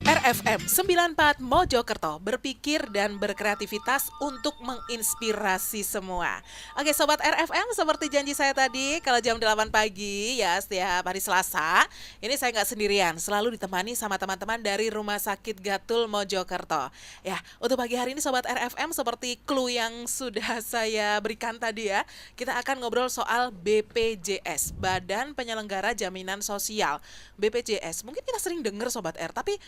RFM 94 Mojokerto, berpikir dan berkreativitas untuk menginspirasi semua. Oke Sobat RFM, seperti janji saya tadi, kalau jam 8 pagi ya setiap hari Selasa, ini saya nggak sendirian, selalu ditemani sama teman-teman dari Rumah Sakit Gatul Mojokerto. Ya, untuk pagi hari ini Sobat RFM, seperti clue yang sudah saya berikan tadi ya, kita akan ngobrol soal BPJS, Badan Penyelenggara Jaminan Sosial. BPJS, mungkin kita sering dengar Sobat R, tapi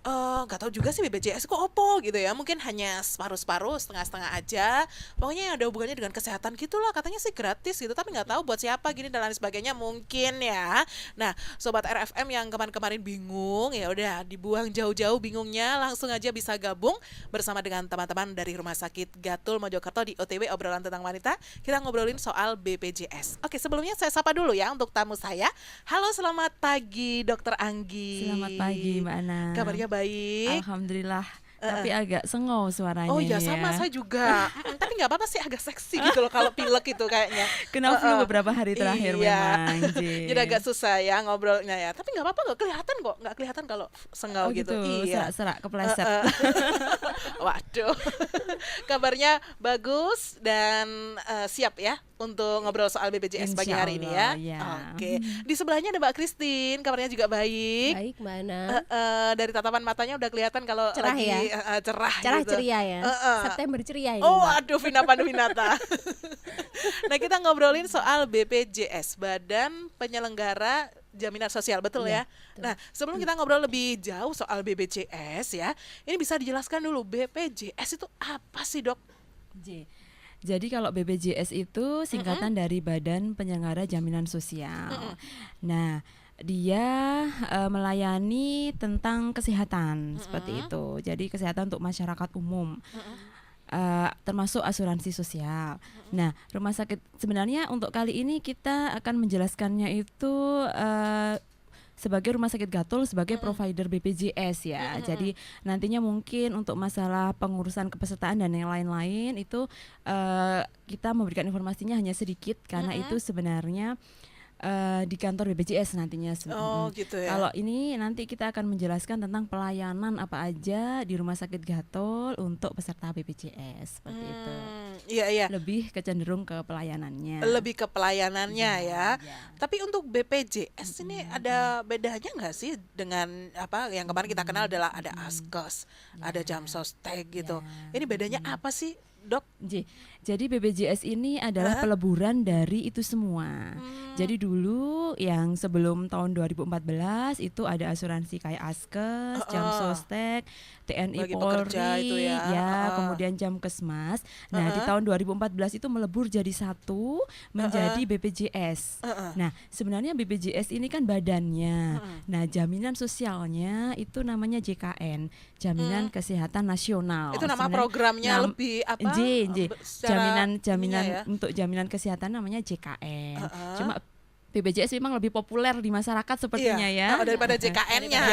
nggak tahu juga sih BPJS kok opo gitu ya, mungkin hanya separuh-separuh, setengah-setengah aja, pokoknya yang ada hubungannya dengan kesehatan gitulah, katanya sih gratis gitu, tapi nggak tahu buat siapa gini dan lain sebagainya mungkin ya. Nah Sobat RFM yang kemarin-kemarin bingung, ya udah dibuang jauh-jauh bingungnya, langsung aja bisa gabung bersama dengan teman-teman dari Rumah Sakit Gatul Mojokerto di OTW Obrolan Tentang Wanita. Kita ngobrolin soal BPJS. Oke, sebelumnya saya sapa dulu ya untuk tamu saya. Halo, selamat pagi Dokter Anggi. Selamat pagi Mbak Ana. Kabarnya baik. Alhamdulillah. Tapi agak sengau suaranya. Oh ya, sama saya juga. Tapi nggak apa-apa sih, agak seksi gitu loh kalau pilek itu kayaknya. Kena flu beberapa hari terakhir memang. Jadi agak susah ya ngobrolnya ya. Tapi nggak apa-apa, nggak kelihatan kok, nggak kelihatan kalau sengau gitu. Iya. Serak-serak kepleset. Waduh. Kabarnya bagus dan siap ya untuk ngobrol soal BPJS pagi hari ini ya. Oke. Di sebelahnya ada Mbak Christine, kabarnya juga baik. Baik, mana? Dari tatapan matanya udah kelihatan kalau cerah lagi ya? Cerah gitu. Ceria ya. September ceria ini. Oh, Mbak. aduh Vina Panduwinata. Nah, kita ngobrolin soal BPJS, Badan Penyelenggara Jaminan Sosial, betul ya? Betul. Nah, sebelum kita ngobrol lebih jauh soal BPJS ya, ini bisa dijelaskan dulu BPJS itu apa sih, Dok? Jadi kalau BPJS itu singkatan dari Badan Penyelenggara Jaminan Sosial. Nah, dia melayani tentang kesehatan seperti itu. Jadi kesehatan untuk masyarakat umum. Termasuk asuransi sosial. Nah, rumah sakit sebenarnya untuk kali ini kita akan menjelaskannya itu sebagai Rumah Sakit Gatul sebagai provider BPJS ya. Jadi nantinya mungkin untuk masalah pengurusan kepesertaan dan yang lain-lain itu kita memberikan informasinya hanya sedikit karena itu sebenarnya di kantor BPJS nantinya. Oh gitu ya. Kalau ini nanti kita akan menjelaskan tentang pelayanan apa aja di Rumah Sakit Gatul untuk peserta BPJS seperti itu. Iya. Lebih kecenderung ke pelayanannya. Lebih ke pelayanannya ya. Ya. Tapi untuk BPJS ini ada bedanya nggak sih dengan apa yang kemarin kita kenal adalah ada Askes, ada Jamsostek gitu. Ini bedanya apa sih, Dok? Jadi BPJS ini adalah peleburan dari itu semua. Jadi dulu yang sebelum tahun 2014 itu ada asuransi kayak Askes, Jamsostek, TNI Bagi Polri, pekerja itu ya. kemudian Jamkesmas. Nah di tahun 2014 itu melebur jadi satu menjadi BPJS. Nah sebenarnya BPJS ini kan badannya. Nah jaminan sosialnya itu namanya JKN, Jaminan Kesehatan Nasional. Itu nama programnya lebih apa? Jaminan ya? untuk jaminan kesehatan namanya JKN. Cuma BPJS memang lebih populer di masyarakat sepertinya ya. Daripada JKN-nya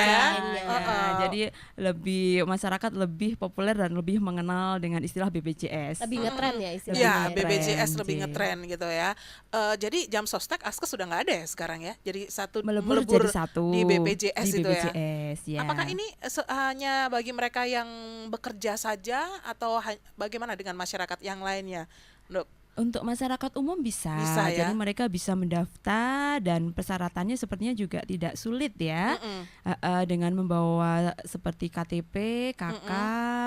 Jadi lebih masyarakat lebih populer dan lebih mengenal dengan istilah BPJS. Lebih ngetren ya istilahnya. Iya, ya. BPJS lebih ngetren gitu ya. Jadi Jamsostek, Askes sudah nggak ada ya sekarang ya. Jadi melebur jadi satu di BPJS di itu BPJS, ya. Apakah ini hanya bagi mereka yang bekerja saja atau bagaimana dengan masyarakat yang lainnya, Dok? Untuk masyarakat umum bisa ya? Jadi mereka bisa mendaftar dan persyaratannya sepertinya juga tidak sulit ya. Dengan membawa seperti KTP, KK,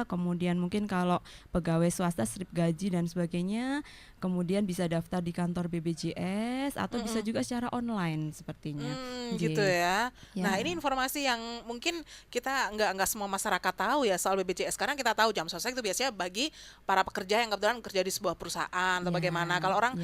kemudian mungkin kalau pegawai swasta slip gaji dan sebagainya, kemudian bisa daftar di kantor BPJS atau bisa juga secara online sepertinya. Gitu ya. Nah ini informasi yang mungkin kita nggak semua masyarakat tahu ya soal BPJS. Karena kita tahu Jamsostek itu biasanya bagi para pekerja yang kebetulan kerja di sebuah perusahaan atau bagaimana. Kalau orang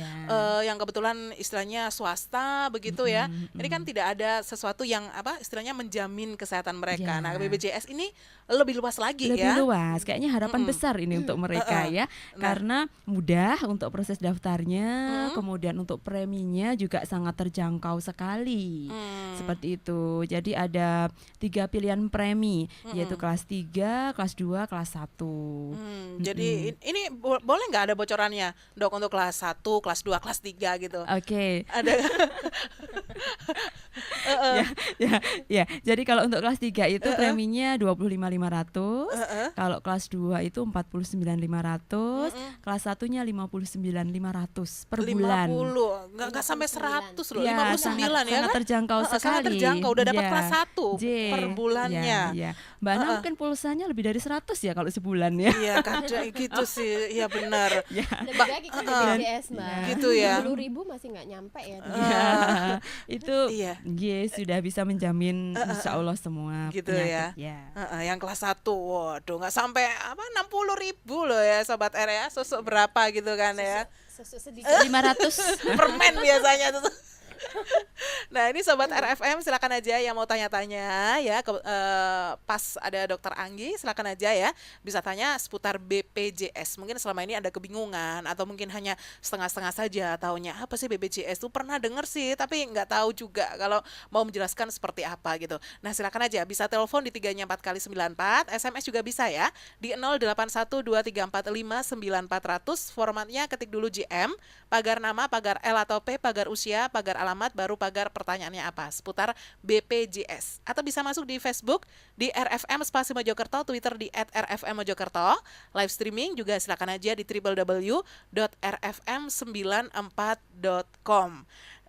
yang kebetulan istilahnya swasta begitu ya, ini kan tidak ada sesuatu yang apa istilahnya menjamin kesehatan mereka. Nah BPJS ini lebih luas lagi ya. Lebih luas, kayaknya harapan besar ini untuk mereka ya. Karena mudah untuk proses daftarnya, kemudian untuk preminya juga sangat terjangkau sekali. Seperti itu. Jadi ada 3 pilihan premi, yaitu kelas 3, kelas 2, kelas 1. Jadi ini boleh nggak ada bocorannya, Dok, untuk kelas 1, kelas 2, kelas 3 gitu? Oke. Ada ya, ya, ya. Jadi kalau untuk kelas 3 itu preminya 25.500, kalau kelas 2 itu 49.500, kelas 1-nya 59.500 per bulan. 50, nggak sampai 100 loh, Ya, 59 sangat, ya sangat kan? terjangkau sekali. Sangat terjangkau, udah dapat Ya, kelas 1 J, per bulannya. ya, ya. Mbak Ana mungkin pulsanya lebih dari 100 ya kalau sebulan ya. Iya, kadang gitu sih, iya benar. Ya. Lebih baik ikut BPJS Mbak. Gitu ya. 10.000 masih nggak nyampe ya. Ya, itu Iya. sudah bisa menjamin insya Allah semua Gitu penyakit. ya. Yang kelas 1, waduh nggak sampai 60.000 loh ya Sobat R ya, susu berapa gitu kan ya. Susu sedikit. 500. Permen biasanya tuh. Nah ini Sobat RFM silakan aja yang mau tanya-tanya ya pas ada Dokter Anggi silakan aja ya bisa tanya seputar BPJS. Mungkin selama ini ada kebingungan atau mungkin hanya setengah-setengah saja taunya apa sih BPJS itu, pernah dengar sih tapi nggak tahu juga kalau mau menjelaskan seperti apa gitu. Nah silakan aja bisa telepon di 3-nya 4 kali 94, SMS juga bisa ya di 0812345900, formatnya ketik dulu JM, pagar nama, pagar L atau P, pagar usia, pagar alamat, baru pagar pertanyaannya apa seputar BPJS. Atau bisa masuk di Facebook di RFM Spasi Mojokerto, Twitter di @RFM Mojokerto, live streaming juga silakan aja di www.rfm94.com.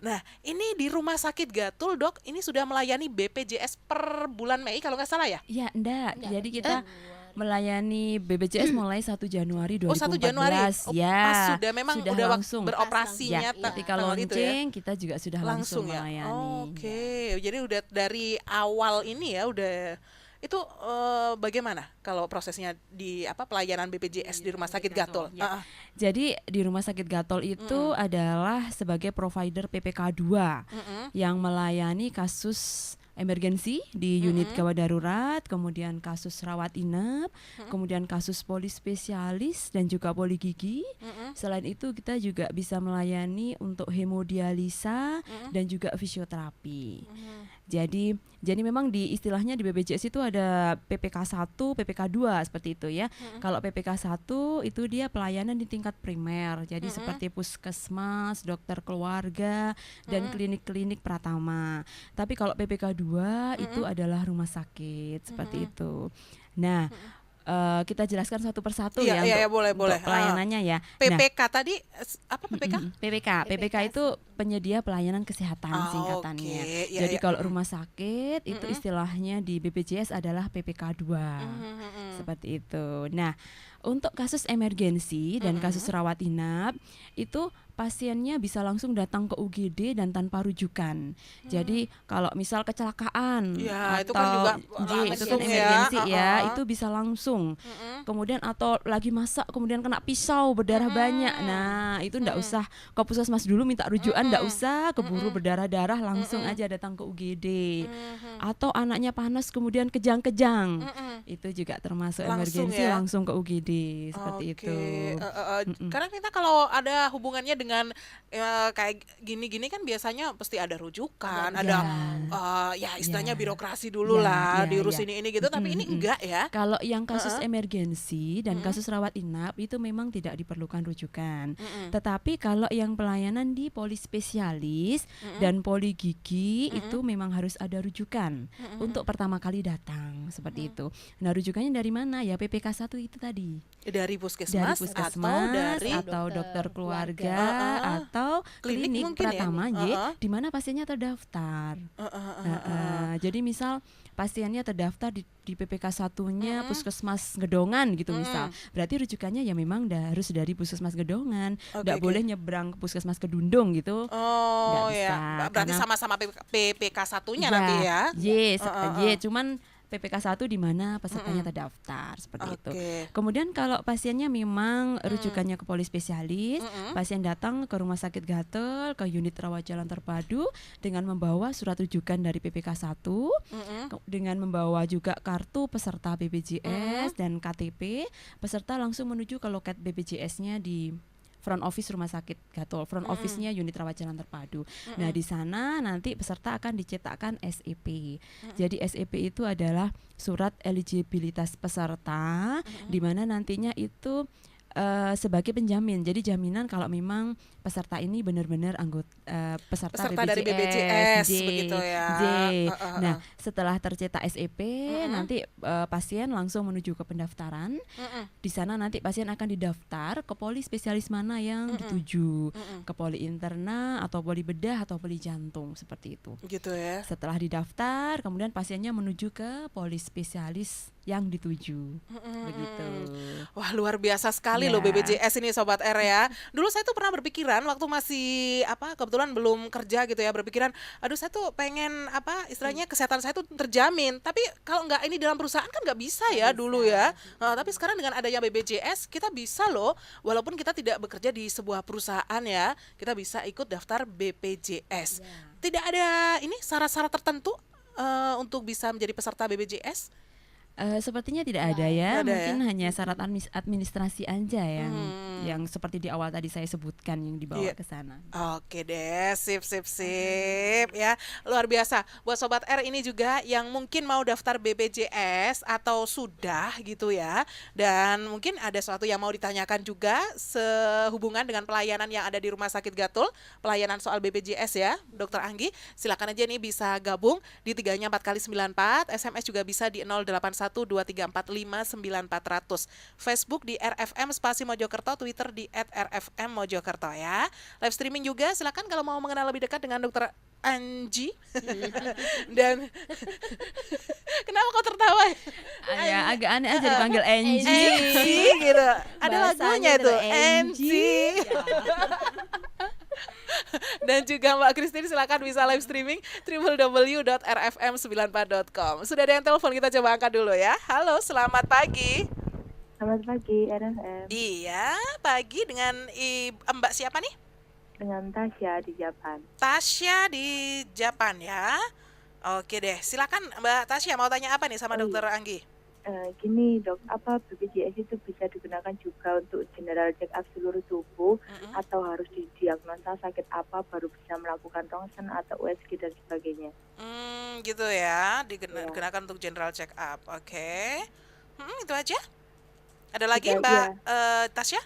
Nah ini di Rumah Sakit Gatul Dok, ini sudah melayani BPJS per bulan Mei kalau nggak salah ya? Ya, enggak. Jadi kita melayani BPJS mulai 1 Januari 2014. Oh 1 Januari, ya. pas sudah memang sudah udah langsung beroperasinya ya, ketika tanggal itu ya? launching kita juga sudah langsung ya. melayani. Oke, jadi udah dari awal ini ya udah itu bagaimana kalau prosesnya di pelayanan BPJS di Rumah Sakit Gatul? Ya. Jadi di Rumah Sakit Gatul itu adalah sebagai provider PPK 2 yang melayani kasus emergensi di unit gawat darurat, kemudian kasus rawat inap, kemudian kasus polispesialis dan juga poligigi. Selain itu kita juga bisa melayani untuk hemodialisa dan juga fisioterapi. Jadi memang di istilahnya di BPJS itu ada PPK 1, PPK 2 seperti itu ya. Kalau PPK 1 itu dia pelayanan di tingkat primer. Jadi seperti puskesmas, dokter keluarga dan klinik-klinik pratama. Tapi kalau PPK 2 itu adalah rumah sakit seperti itu. Nah, kita jelaskan satu persatu ya untuk pelayanannya ya. PPK tadi apa PPK? PPK itu penyedia pelayanan kesehatan singkatannya. Jadi kalau rumah sakit itu istilahnya di BPJS adalah PPK 2. Seperti itu. Nah, untuk kasus emergensi dan kasus rawat inap itu pasiennya bisa langsung datang ke UGD dan tanpa rujukan. Jadi kalau misal kecelakaan ya, atau itu kan juga itu kan emergensi ya, itu bisa langsung. Kemudian atau lagi masak kemudian kena pisau berdarah banyak. Nah, itu enggak usah ke puskesmas dulu minta rujukan, enggak usah keburu berdarah-darah, langsung aja datang ke UGD. Atau anaknya panas kemudian kejang-kejang. Itu juga termasuk emergensi, langsung ke UGD seperti itu. Karena kita kalau ada hubungannya dengan kayak gini-gini kan biasanya pasti ada rujukan, ada istilahnya birokrasi dulu lah, diurus ini gitu, tapi ini enggak ya. Kalau yang kasus emergensi dan kasus rawat inap itu memang tidak diperlukan rujukan. Tetapi kalau yang pelayanan di polispesialis dan poligigi itu memang harus ada rujukan untuk pertama kali datang seperti itu. Nah, rujukannya dari mana? Ya PPK 1 itu tadi. Dari puskesmas atau dokter keluarga atau klinik pratama di mana pasiennya terdaftar. Jadi misal pasiennya terdaftar di PPK 1-nya puskesmas Gedongan gitu misal. Berarti rujukannya ya memang harus dari puskesmas Gedongan. Enggak boleh nyebrang ke puskesmas Kedundung gitu. Oh ya. Berarti sama-sama PPK 1-nya nanti ya. Cuman PPK 1 di mana pesertanya terdaftar seperti itu. Kemudian kalau pasiennya memang rujukannya ke polispesialis, pasien datang ke Rumah Sakit Gatul, ke unit rawat jalan terpadu dengan membawa surat rujukan dari PPK 1, dengan membawa juga kartu peserta BPJS dan KTP, peserta langsung menuju ke loket BPJS-nya di front office Rumah Sakit Gatul, front office-nya unit rawat jalan terpadu. Nah, di sana nanti peserta akan dicetakkan SEP. Jadi SEP itu adalah surat eligibilitas peserta, di mana nantinya itu sebagai penjamin. Jadi jaminan kalau memang peserta ini benar-benar peserta Peserta dari BPJS BPJS begitu ya. J. Heeh, Nah, setelah tercetak SEP, Mm-mm. nanti pasien langsung menuju ke pendaftaran. Mm-mm. Di sana nanti pasien akan didaftar ke poli spesialis mana yang dituju, Mm-mm. ke poli interna atau poli bedah atau poli jantung seperti itu. Gitu ya. Setelah didaftar, kemudian pasiennya menuju ke poli spesialis yang dituju. Begitu. Wah, luar biasa sekali Ya. loh BPJS ini Sobat R ya. Dulu saya tuh pernah berpikiran waktu masih kebetulan belum kerja gitu ya, berpikiran aduh saya tuh pengen istilahnya kesehatan saya tuh terjamin. Tapi kalau nggak ini dalam perusahaan kan nggak bisa ya dulu ya. Nah, tapi sekarang dengan adanya BPJS kita bisa loh, walaupun kita tidak bekerja di sebuah perusahaan ya, kita bisa ikut daftar BPJS. Tidak ada ini syarat-syarat tertentu untuk bisa menjadi peserta BPJS? Sepertinya tidak ada ya, Nggak ada mungkin hanya syarat administrasi aja yang seperti di awal tadi saya sebutkan yang dibawa Iya. ke sana. Oke deh, sip ya. Luar biasa. Buat Sobat R ini juga yang mungkin mau daftar BPJS atau sudah gitu ya. Dan mungkin ada sesuatu yang mau ditanyakan juga sehubungan dengan pelayanan yang ada di Rumah Sakit Gatul, pelayanan soal BPJS ya, Dokter Anggi. Silakan aja nih bisa gabung di 3-nya 4x94, SMS juga bisa di 081234599400. Facebook di RFM Spasi Mojokerto, Twitter di @RFM Mojokerto ya. Live streaming juga silakan kalau mau mengenal lebih dekat dengan Dokter Anji. Dan kenapa kau tertawa? Ya agak aneh aja dipanggil Angie. Angie gitu. Ada Bahasanya lagunya tuh, adalah Angie. Dan juga Mbak Christine silakan bisa live streaming www.rfm94.com. Sudah ada yang telepon, kita coba angkat dulu ya. Halo, selamat pagi. Selamat pagi RFM, Iya, pagi dengan Mbak siapa nih? dengan Tasya di Japan. Tasya di Japan ya. Oke deh, silakan Mbak Tasya mau tanya apa nih sama Oh, Dokter Anggi? Gini dok, apa BPJS itu bisa digunakan juga untuk general check up seluruh tubuh atau harus didiagnosa sakit apa baru bisa melakukan rongsen atau USG dan sebagainya? Gitu ya, Ya, digunakan untuk general check up. Oke. Itu aja. Ada lagi itu Mbak aja. Tasya?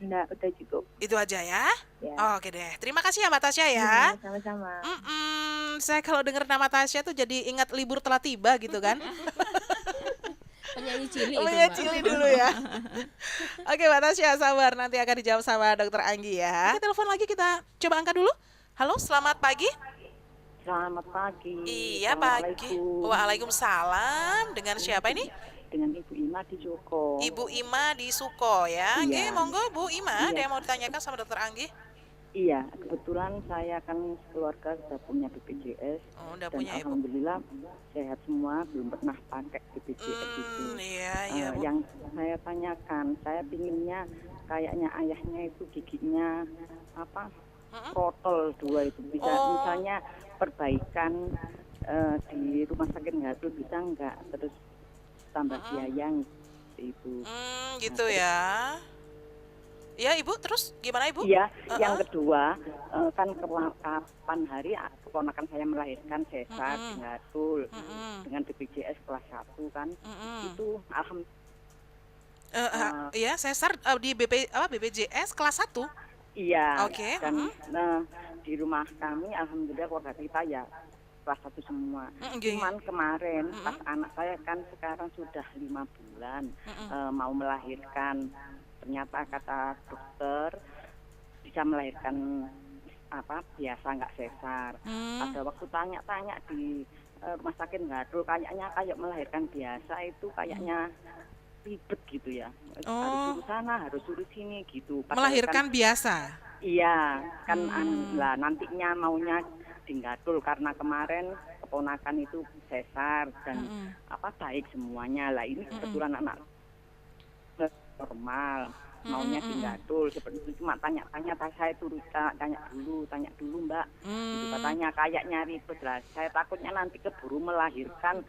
Enggak, udah cukup. Itu aja ya. Ya, Oke deh. Terima kasih ya Mbak Tasya ya. sama-sama. Saya kalau dengar nama Tasya tuh jadi ingat libur telah tiba gitu kan. Penyanyi cilik itu, Punya Mbak. Cili dulu ya. Oke Mbak Tasya, sabar nanti akan dijawab sama Dokter Anggi ya. Oke, telepon lagi kita coba angkat dulu. Halo, selamat pagi. Selamat pagi. Iya pagi. Assalamualaikum. Waalaikumsalam. Dengan siapa ini? Dengan Ibu Ima di Joko. Ibu Ima di Suko ya. Oke, Iya, monggo Bu Ima, ada iya, yang mau ditanyakan sama Dokter Anggi? iya. Kebetulan saya kan keluarga sudah punya BPJS Oh, udah dan punya Ibu. alhamdulillah sehat semua, belum pernah pakai BPJS itu. Iya, iya Bu. Yang saya tanyakan, saya pinginnya kayaknya ayahnya itu giginya apa? Protol 2 itu bisa Oh, misalnya perbaikan di rumah sakit nggak tuh bisa nggak terus tambah biaya seperti itu. gitu Terus ya. Ya Ibu, terus gimana Ibu? iya, yang Heeh. kedua kan kapan hari keponakan saya melahirkan sesar di Mm-mm. Gatul Mm-mm. dengan BPJS kelas 1 kan Mm-mm. itu Iya, sesar di BPJS kelas 1. iya Oke. dan di rumah kami alhamdulillah keluarga kita ya kelas 1 semua. Gini. Cuman kemarin pas anak saya kan sekarang sudah 5 bulan mau melahirkan, ternyata kata dokter bisa melahirkan apa biasa nggak sesar. Pada waktu tanya-tanya di rumah sakit Gatul kayaknya kayak melahirkan biasa itu kayaknya ribet gitu ya. Harus Oh, suruh sana, harus suruh sini gitu. Padahal kan melahirkan biasa. iya kan lah nantinya maunya di Gatul karena kemarin keponakan itu sesar dan apa baik semuanya. Lah ini kebetulan anak normal maunya di Gatul seperti itu, cuma tanya-tanya saya turut tanya dulu Mbak itu katanya kayaknya ribet lah, saya takutnya nanti keburu melahirkan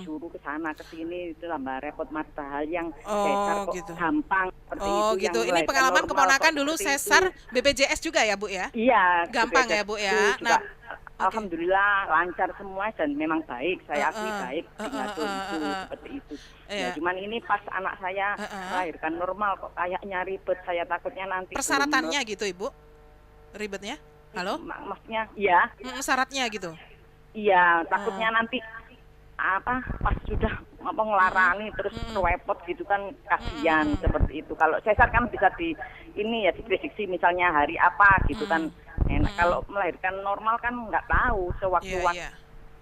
suruh ke sana ke sini itu tambah repot, padahal yang sesar Oh, kok gitu. gampang seperti Oh, itu, gitu. yang Ini melahirkan pengalaman normal keponakan kok dulu seperti itu. sesar BPJS juga ya, Bu ya? Iya, Gampang BPJS ya, Bu itu ya. juga Nah, Alhamdulillah lancar semua dan memang baik. Saya akui Heeh. baik di Heeh, ngatur heeh, itu heeh. seperti itu. Iya. Ya, cuman ini pas anak saya melahirkan normal kok kayaknya ribet. Saya takutnya nanti Persyaratannya gitu Ibu? Ribetnya? Halo? maksudnya ya, Syaratnya gitu. iya takutnya nanti apa pas sudah ngelarani terus repot gitu kan kasihan seperti itu. Kalau sesar kan bisa di ini ya diprediksi misalnya hari apa gitu kan enak. Kalau melahirkan normal kan nggak tahu Iya, sewaktu-waktu. iya.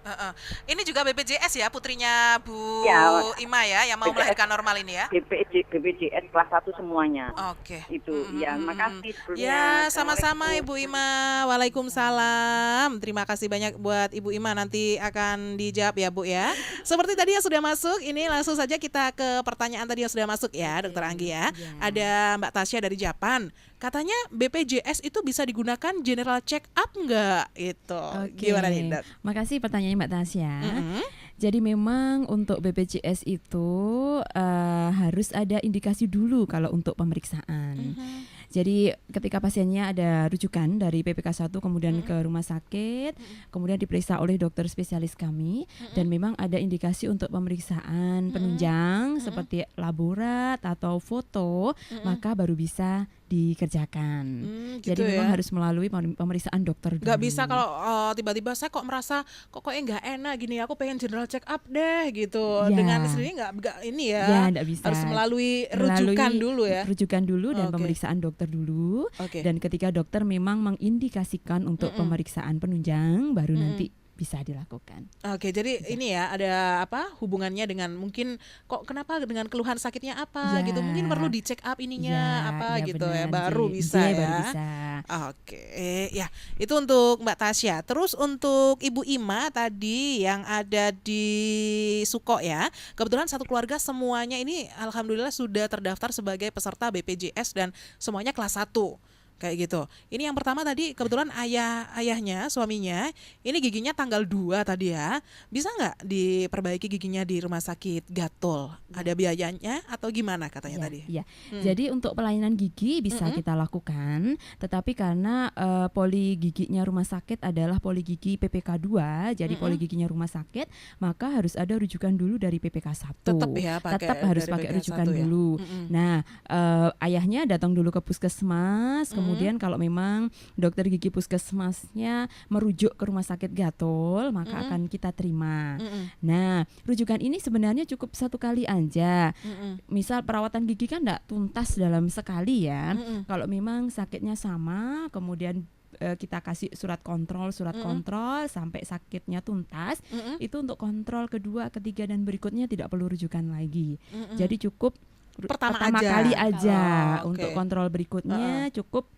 Heeh. Ini juga BPJS ya, putrinya Bu Ya, Ima ya, yang mau BPJS. melahirkan normal ini ya? BPJS kelas 1 semuanya. Oke. Itu ya, makasih sebelumnya. Ya, sama-sama Assalamualaikum. Ibu Ima. Waalaikumsalam. Terima kasih banyak buat Ibu Ima, nanti akan dijawab ya Bu ya. Seperti tadi yang sudah masuk, ini langsung saja kita ke pertanyaan tadi yang sudah masuk ya, Dokter Anggi ya. Ada Mbak Tasya dari Japan. Katanya BPJS itu bisa digunakan general check up nggak? Itu. Gimana nih, Dok? Makasih pertanyaannya Mbak Tasya. Mm-mm. Jadi memang untuk BPJS itu harus ada indikasi dulu kalau untuk pemeriksaan. Jadi ketika pasiennya ada rujukan dari PPK 1 kemudian ke rumah sakit, kemudian diperiksa oleh dokter spesialis kami dan memang ada indikasi untuk pemeriksaan penunjang seperti laborat atau foto, maka baru bisa dikerjakan. Gitu Jadi memang ya. harus melalui pemeriksaan dokter dulu. Nggak bisa kalau tiba-tiba saya kok merasa koknya nggak enak gini, aku pengen general check up deh gitu. Ya. Dengan sendiri nggak ini ya. Ya, nggak bisa. Harus melalui rujukan dulu ya. Rujukan dulu dan Oke. pemeriksaan dokter dulu. Oke. Dan ketika dokter memang mengindikasikan untuk pemeriksaan penunjang, baru nanti bisa dilakukan. Oke, jadi ini ya ada apa hubungannya dengan mungkin kok kenapa dengan keluhan sakitnya apa Ya. gitu. Mungkin perlu dicek up ininya apa ya gitu ya. benar, Baru J. bisa J ya. baru bisa. Oke, ya itu untuk Mbak Tasya. Terus untuk Ibu Ima tadi yang ada di Suko ya, kebetulan satu keluarga semuanya ini alhamdulillah sudah terdaftar sebagai peserta BPJS dan semuanya kelas 1. Kayak gitu. Ini yang pertama tadi kebetulan ayahnya, suaminya, ini giginya tanggal 2 tadi ya. Bisa nggak diperbaiki giginya di rumah sakit Gatol? Ada biayanya atau gimana katanya tadi? Iya. Jadi untuk pelayanan gigi bisa kita lakukan, tetapi karena poli giginya rumah sakit adalah poli gigi PPK 2, jadi poli giginya rumah sakit, maka harus ada rujukan dulu dari PPK 1. Tetap ya pakai Tetap harus dari pakai PPK rujukan 1 ya? dulu. Nah, ayahnya datang dulu ke puskesmas, kemudian kalau memang dokter gigi puskesmasnya merujuk ke rumah sakit Gatol, maka akan kita terima. Nah, rujukan ini sebenarnya cukup satu kali aja. Misal perawatan gigi kan enggak tuntas dalam sekali ya. Kalau memang sakitnya sama, kemudian kita kasih surat kontrol sampai sakitnya tuntas, itu untuk kontrol kedua, ketiga dan berikutnya tidak perlu rujukan lagi. Jadi cukup Pertama kali aja. Oh, Untuk oke. kontrol berikutnya cukup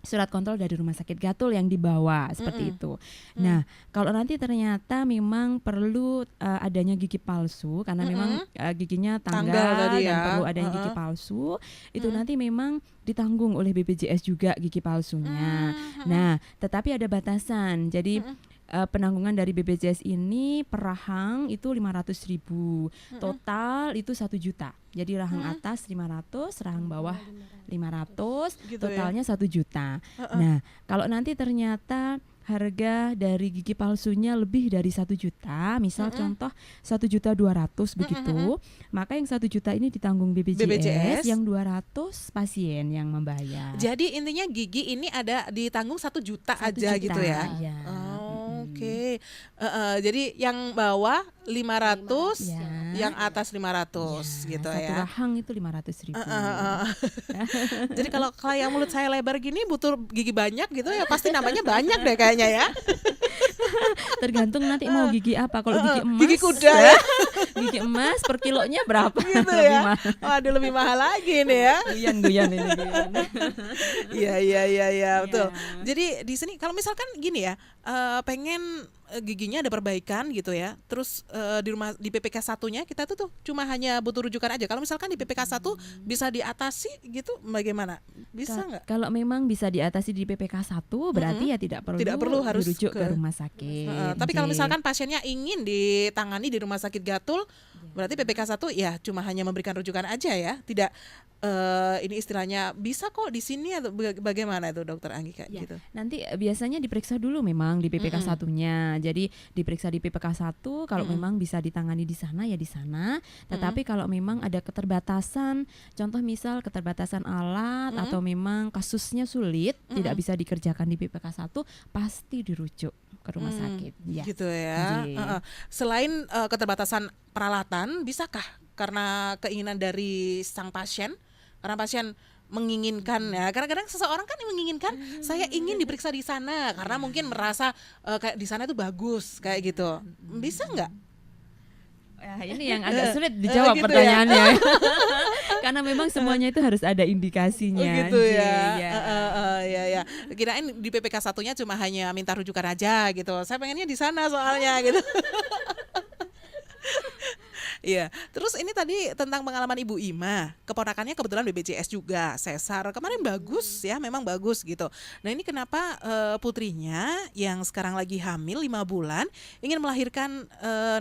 surat kontrol dari rumah sakit Gatol yang dibawa seperti itu. Nah, kalau nanti ternyata memang perlu adanya gigi palsu karena memang giginya Tanggal tanggal tadi dan ya. perlu adanya gigi palsu, itu nanti memang ditanggung oleh BPJS juga gigi palsunya. Nah, tetapi ada batasan. Jadi penanggungan dari BPJS ini per rahang itu 500.000, total itu 1 juta. Jadi rahang atas 500, rahang bawah 500, Gitu totalnya 1 juta. Nah, kalau nanti ternyata harga dari gigi palsunya lebih dari 1 juta, misal contoh 1.200.000 begitu, maka yang 1 juta ini ditanggung BPJS, yang 200 pasien yang membayar. Jadi intinya gigi ini ada ditanggung 1 juta 1 aja juta, gitu ya. iya. Oke. Jadi yang bawah 500, Ya. yang atas 500 gitu Satu ya. rahang itu 500.000. Jadi kalau yang mulut saya lebar gini butuh gigi banyak gitu ya, pasti namanya banyak deh kayaknya ya. Tergantung nanti mau gigi apa. Kalau gigi emas, Gigi kuda ya. gigi emas per kilonya berapa? Gitu Lebih ya. mahal. Waduh, lebih mahal lagi nih ya. Guyan ini guyan. Iya betul. Jadi di sini kalau misalkan gini ya, pengen giginya ada perbaikan gitu ya. Terus di PPK 1-nya kita tuh cuma hanya butuh rujukan aja. Kalau misalkan di PPK 1 bisa diatasi gitu bagaimana? Bisa nggak? Kalau memang bisa diatasi di PPK 1 berarti ya tidak perlu harus dirujuk ke ke rumah sakit. Tapi kalau Oke. misalkan pasiennya ingin ditangani di rumah sakit Gatul, Berarti PPK 1 ya cuma hanya memberikan rujukan aja ya, tidak ini istilahnya bisa kok di sini atau bagaimana itu Dokter Anggi kayak Ya, gitu. nanti biasanya diperiksa dulu memang di PPK satunya. Jadi diperiksa di PPK 1 kalau memang bisa ditangani di sana ya di sana. Tetapi kalau memang ada keterbatasan, contoh misal keterbatasan alat atau memang kasusnya sulit tidak bisa dikerjakan di PPK 1, pasti dirujuk ke rumah sakit. Ya. Gitu ya. Nggih. Selain keterbatasan peralatan, bisakah karena keinginan dari sang pasien, karena pasien menginginkan ya, kadang-kadang seseorang kan menginginkan saya ingin diperiksa di sana karena mungkin merasa kayak di sana itu bagus kayak gitu, bisa nggak? Ya, ini yang agak sulit dijawab Gitu ya. pertanyaannya. Karena memang semuanya itu harus ada indikasinya. Gitu Nji, ya. ya. Ya. Kirain di PPK satunya cuma hanya minta rujukan aja gitu. Saya pengennya di sana soalnya gitu. Iya, terus ini tadi tentang pengalaman Ibu Ima, keponakannya kebetulan BPJS juga, sesar kemarin bagus ya, memang bagus gitu. Nah ini kenapa putrinya yang sekarang lagi hamil 5 bulan ingin melahirkan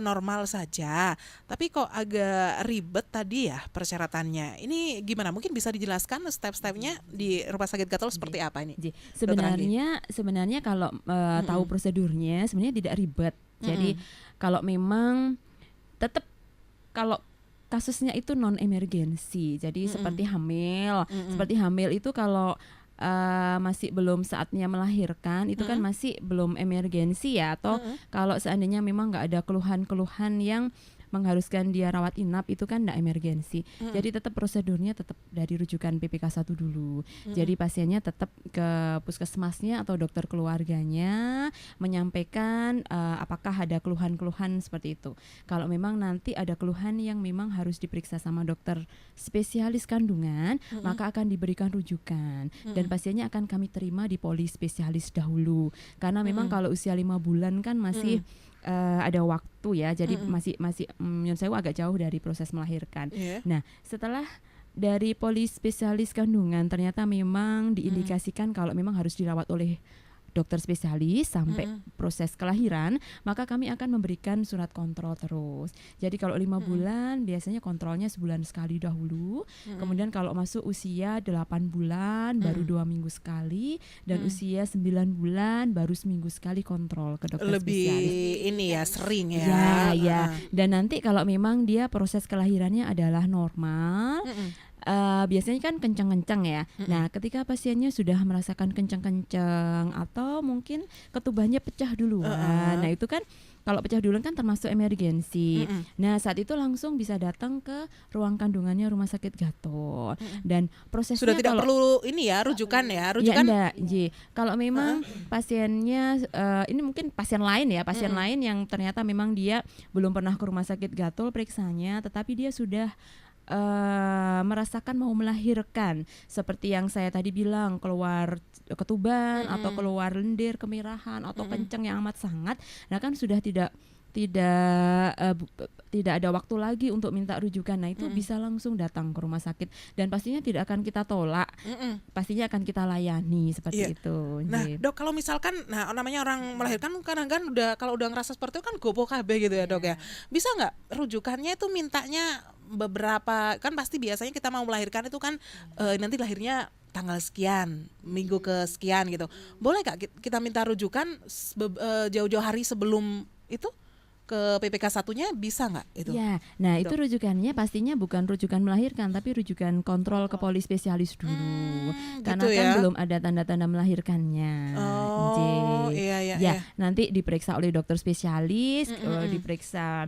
normal saja, tapi kok agak ribet tadi ya persyaratannya. Ini gimana? Mungkin bisa dijelaskan step-stepnya di Rumah Sakit Gatul seperti apa ini? Nji, Dr. Anggi? sebenarnya kalau tahu prosedurnya sebenarnya tidak ribet. Jadi kalau memang tetap kalau kasusnya itu non emergensi, jadi seperti hamil itu kalau masih belum saatnya melahirkan itu kan masih belum emergensi ya, atau kalau seandainya memang nggak ada keluhan-keluhan yang mengharuskan dia rawat inap itu kan enggak emergensi. Jadi tetap prosedurnya tetap dari rujukan PPK 1 dulu. Jadi pasiennya tetap ke puskesmasnya atau dokter keluarganya menyampaikan apakah ada keluhan-keluhan seperti itu. Kalau memang nanti ada keluhan yang memang harus diperiksa sama dokter spesialis kandungan, maka akan diberikan rujukan dan pasiennya akan kami terima di poli spesialis dahulu. Karena memang kalau usia 5 bulan kan masih ada waktu ya, jadi masih menurut saya agak jauh dari proses melahirkan. Nah, setelah dari poli spesialis kandungan ternyata memang diindikasikan kalau memang harus dirawat oleh dokter spesialis sampai proses kelahiran, maka kami akan memberikan surat kontrol terus. Jadi kalau 5 bulan biasanya kontrolnya sebulan sekali dahulu. Kemudian kalau masuk usia 8 bulan baru 2 minggu sekali, dan usia 9 bulan baru seminggu sekali kontrol ke dokter Lebih spesialis. ini ya sering ya. Ya. Dan nanti kalau memang dia proses kelahirannya adalah normal, biasanya kan kencang-kencang ya. Nah, ketika pasiennya sudah merasakan kencang-kencang atau mungkin ketubahnya pecah duluan, nah itu kan kalau pecah duluan kan termasuk emergensi. Nah, saat itu langsung bisa datang ke ruang kandungannya Rumah Sakit Gatot. Dan prosesnya Sudah tidak kalau perlu ini ya rujukan ya, ya rujukan. enggak, Ji. Kalau memang pasiennya ini mungkin pasien lain ya, pasien lain yang ternyata memang dia belum pernah ke Rumah Sakit Gatul periksanya, tetapi dia sudah merasakan mau melahirkan, seperti yang saya tadi bilang, keluar ketuban atau keluar lendir, kemerahan atau kencang yang amat sangat, nah kan sudah tidak ada waktu lagi untuk minta rujukan. Nah itu bisa langsung datang ke rumah sakit dan pastinya tidak akan kita tolak, pastinya akan kita layani seperti itu. Nah Nggih. dok, kalau misalkan namanya orang melahirkan kadang-kadang kalau udah ngerasa seperti itu kan gopo kabeh gitu ya dok ya, bisa nggak rujukannya itu mintanya beberapa, kan pasti biasanya kita mau melahirkan itu kan nanti lahirnya tanggal sekian, minggu ke sekian gitu, boleh nggak kita minta rujukan jauh-jauh hari sebelum itu ke PPK satunya, bisa nggak itu? Ya, nah itu Dok. rujukannya pastinya bukan rujukan melahirkan, tapi rujukan kontrol ke poli spesialis dulu, karena gitu kan ya. belum ada tanda-tanda melahirkannya. Oh, Nji. iya. Ya, nanti diperiksa oleh dokter spesialis, diperiksa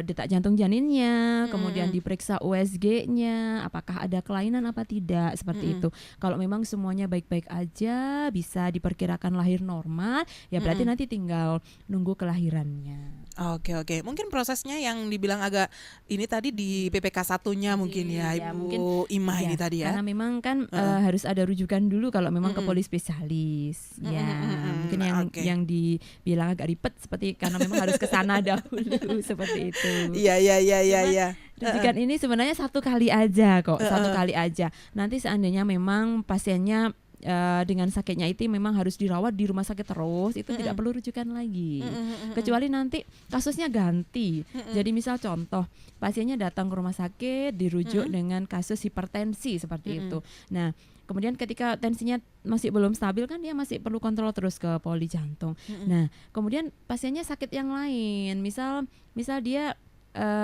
detak jantung janinnya, kemudian diperiksa USG-nya, apakah ada kelainan apa tidak, seperti itu. Kalau memang semuanya baik-baik aja, bisa diperkirakan lahir normal, ya berarti nanti tinggal nunggu kelahirannya. Oke. Mungkin prosesnya yang dibilang agak ini tadi di PPK satunya mungkin ya, Ya, Ibu mungkin Ima ini Ya, tadi ya. karena memang kan harus ada rujukan dulu kalau memang ke poli spesialis. Ya, mungkin Oke. yang dibilang agak ribet seperti karena memang harus ke sana dahulu seperti itu. Iya. Rujukan ini sebenarnya satu kali aja kok, satu kali aja. Nanti seandainya memang pasiennya dengan sakitnya itu memang harus dirawat di rumah sakit terus, itu tidak perlu rujukan lagi. Kecuali nanti kasusnya ganti. Jadi misal contoh, pasiennya datang ke rumah sakit dirujuk dengan kasus hipertensi seperti itu. Nah, kemudian ketika tensinya masih belum stabil kan dia masih perlu kontrol terus ke poli jantung. Nah, kemudian pasiennya sakit yang lain, misal dia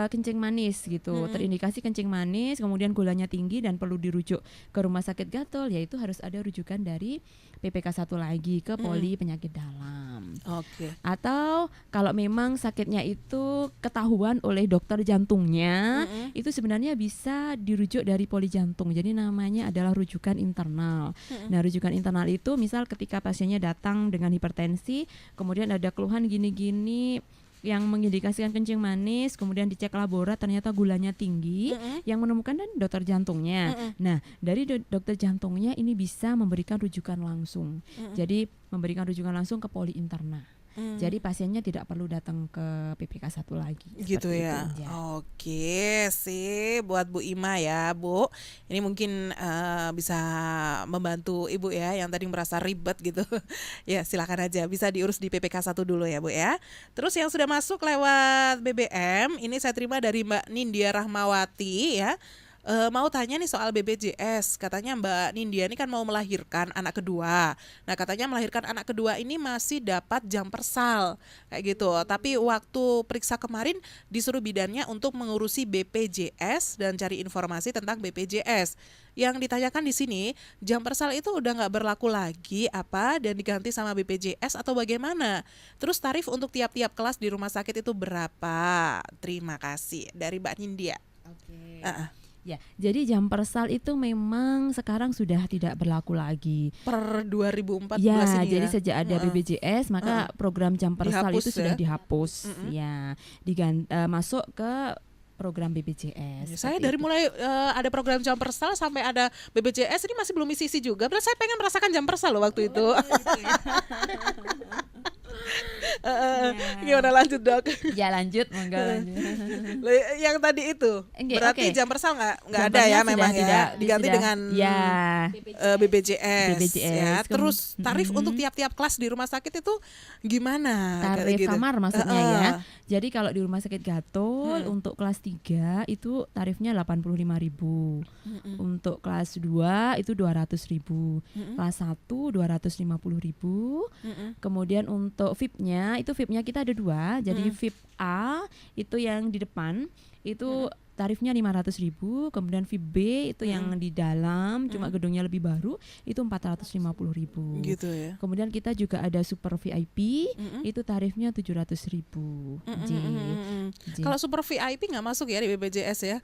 kencing manis gitu, terindikasi kencing manis, kemudian gulanya tinggi dan perlu dirujuk ke rumah sakit Gatol, yaitu harus ada rujukan dari PPK 1 lagi ke poli penyakit dalam. Oke. Atau kalau memang sakitnya itu ketahuan oleh dokter jantungnya, itu sebenarnya bisa dirujuk dari poli jantung. Jadi namanya adalah rujukan internal. Nah, rujukan internal itu misal ketika pasiennya datang dengan hipertensi, kemudian ada keluhan gini-gini yang mengindikasikan kencing manis, kemudian dicek labora ternyata gulanya tinggi, yang menemukan dan dokter jantungnya. Nah, dari dokter jantungnya ini bisa memberikan rujukan langsung. Jadi memberikan rujukan langsung ke poli interna. Jadi pasiennya tidak perlu datang ke PPK 1 lagi. Gitu Seperti ya. itu, Oke, sih buat Bu Ima ya, Bu. Ini mungkin bisa membantu Ibu ya yang tadi merasa ribet gitu. Ya, silakan aja bisa diurus di PPK 1 dulu ya, Bu ya. Terus yang sudah masuk lewat BBM, ini saya terima dari Mbak Nindya Rahmawati ya. Mau tanya nih soal BPJS. Katanya Mbak Nindya ini kan mau melahirkan anak kedua. Nah, katanya melahirkan anak kedua ini masih dapat jam persal kayak gitu. Tapi waktu periksa kemarin disuruh bidannya untuk mengurusi BPJS dan cari informasi tentang BPJS. Yang ditanyakan di sini, jam persal itu udah nggak berlaku lagi apa dan diganti sama BPJS atau bagaimana? Terus tarif untuk tiap-tiap kelas di rumah sakit itu berapa? Terima kasih dari Mbak Nindya. Oke. Uh-uh. Ya, jadi jam persal itu memang sekarang sudah tidak berlaku lagi. Per 2014 Ya, ini jadi ya. sejak ada BPJS maka program jam persal Dihapus itu sudah ya? dihapus. Ya, masuk ke program BPJS. Saya seperti dari itu. mulai ada program jam persal sampai ada BPJS ini masih belum isi juga. Berarti saya pengen merasakan jam persal loh waktu itu. Gimana lanjut Dok? Ya lanjut, monggo lanjut. Loh, yang tadi itu Oke, berarti oke. jam persal nggak ada Jampernya ya sudah memang ya tidak- diganti sudah- dengan ya. BPJS, BPJS. ya. Terus tarif Mm-mm. untuk tiap-tiap kelas di rumah sakit itu gimana? Kayak Tarif gitu. kamar maksudnya ya. Heeh. Jadi kalau di rumah sakit Gatol untuk kelas 3 itu tarifnya 85.000. Untuk kelas 2 itu 200.000. Kelas 1 250.000. Kemudian untuk VIP-nya kita ada 2. Jadi VIP A itu yang di depan itu tarifnya 500.000, kemudian VIP B itu yang di dalam cuma gedungnya lebih baru itu 450.000. Gitu ya. Kemudian kita juga ada super VIP itu tarifnya 700.000. J. Kalau super VIP nggak masuk ya di BPJS ya?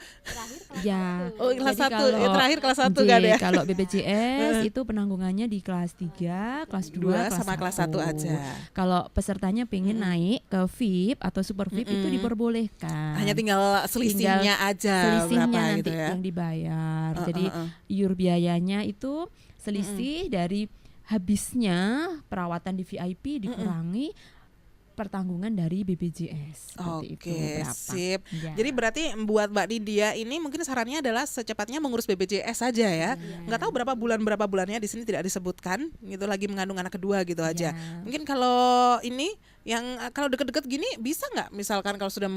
Ya. Oh, kelas Jadi 1 ya, terakhir kelas 1 J, kan ya? Kalau BPJS itu penanggungannya di kelas 3, kelas 2, Sama kelas 1 aja. Kalau pesertanya pengen naik ke VIP atau super VIP itu diperbolehkan. Hanya tinggal selisihnya aja selisihnya berapa nanti gitu ya. yang dibayar. Jadi iur biayanya itu selisih dari habisnya perawatan di VIP dikurangi pertanggungan dari BPJS. Seperti itu, Oke, berapa. sip. Ya. Jadi berarti buat Mbak Nindya ini mungkin sarannya adalah secepatnya mengurus BPJS saja ya. Nggak tahu berapa bulannya di sini tidak disebutkan. Gitu lagi mengandung anak kedua gitu aja. Ya. Mungkin kalau ini yang kalau deket-deket gini bisa nggak misalkan kalau sudah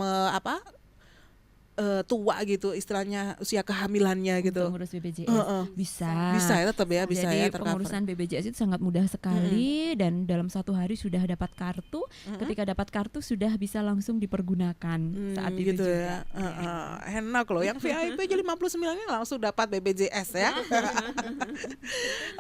tua gitu istilahnya usia kehamilannya gitu. Untuk ngurus BPJS bisa. Bisa ya tetap ya, bisa Jadi ya tercover. pengurusan BPJS itu sangat mudah sekali dan dalam 1 hari sudah dapat kartu. Ketika dapat kartu sudah bisa langsung dipergunakan saat itu gitu juga. ya. Enak loh yang VIP aja 59-nya langsung dapat BPJS ya.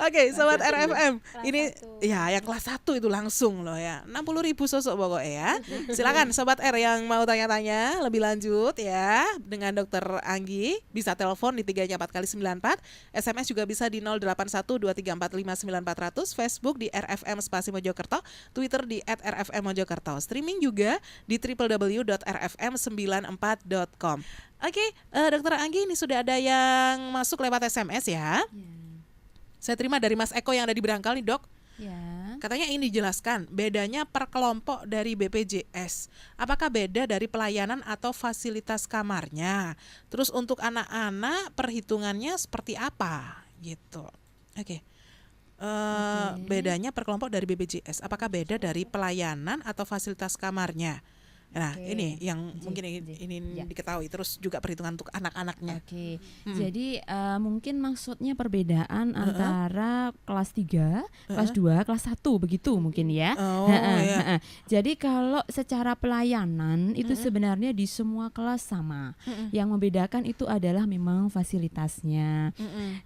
Oke, sobat RFM. Ini ya yang kelas 1 itu langsung loh ya. 60.000 sosok pokoknya ya. Silakan sobat R yang mau tanya-tanya lebih lanjut ya dengan Dokter Anggi bisa telepon di 3-nya 4 kali 94, SMS juga bisa di 0812345940, Facebook di RFM Spasi Mojokerto, Twitter di @rfmmojokerto, streaming juga di www.rfm94.com. Oke, Dokter Anggi ini sudah ada yang masuk lewat SMS ya. Saya terima dari Mas Eko yang ada di Berangkal nih Dok. Ya. Katanya ingin dijelaskan bedanya per kelompok dari BPJS. Apakah beda dari pelayanan atau fasilitas kamarnya? Terus untuk anak-anak perhitungannya seperti apa? Gitu. Oke. Bedanya per kelompok dari BPJS, apakah beda dari pelayanan atau fasilitas kamarnya? Nah, Oke. ini yang Ji, mungkin ji. ini Ya. diketahui. Terus juga perhitungan untuk anak-anaknya. Oke, jadi mungkin maksudnya perbedaan antara kelas 3, kelas 2, kelas 1 begitu mungkin ya. Oh, ya. Heeh. Jadi kalau secara pelayanan itu sebenarnya di semua kelas sama. Yang membedakan itu adalah memang fasilitasnya.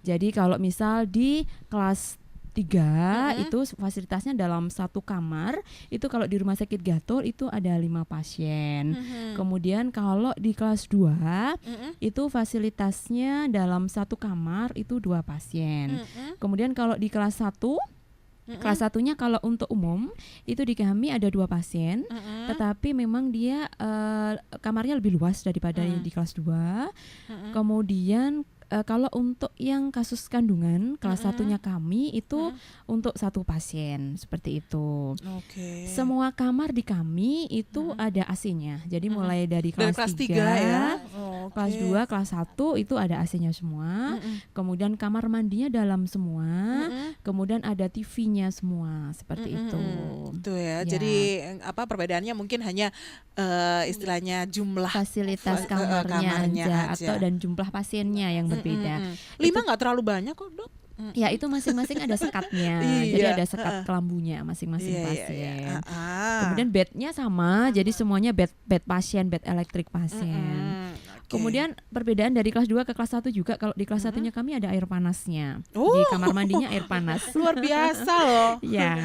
Jadi kalau misal di kelas 3 itu fasilitasnya dalam satu kamar, itu kalau di Rumah Sakit Gatul itu ada 5 pasien. Kemudian kalau di kelas 2 itu fasilitasnya dalam satu kamar itu 2 pasien. Kemudian kalau di kelas 1, kelas satunya kalau untuk umum itu di kami ada 2 pasien, tetapi memang dia kamarnya lebih luas daripada yang di kelas 2. Kemudian kalau untuk yang kasus kandungan kelas satunya kami itu untuk 1 pasien seperti itu. Oke. Semua kamar di kami itu ada AC-nya. Jadi mulai dari Dari kelas kelas 3, 3 ya. Oke. kelas 2, kelas 1 itu ada AC-nya semua. Kemudian kamar mandinya dalam semua. Kemudian ada TV-nya semua seperti itu. Itu ya. Ya. Jadi perbedaannya mungkin hanya istilahnya jumlah Fasilitas kamarnya aja, aja. atau dan jumlah pasiennya yang berbeda. 5 nggak terlalu banyak kok, Dok. Ya itu masing-masing ada sekatnya. Jadi Iya, ada sekat kelambunya masing-masing Iya, iya, pasien. iya. Kemudian bednya sama, jadi semuanya bed pasien, bed elektrik pasien. Oke. Kemudian perbedaan dari kelas 2 ke kelas 1 juga, kalau di kelas satunya kami ada air panasnya. Oh. Di kamar mandinya air panas. Luar biasa loh. Ya.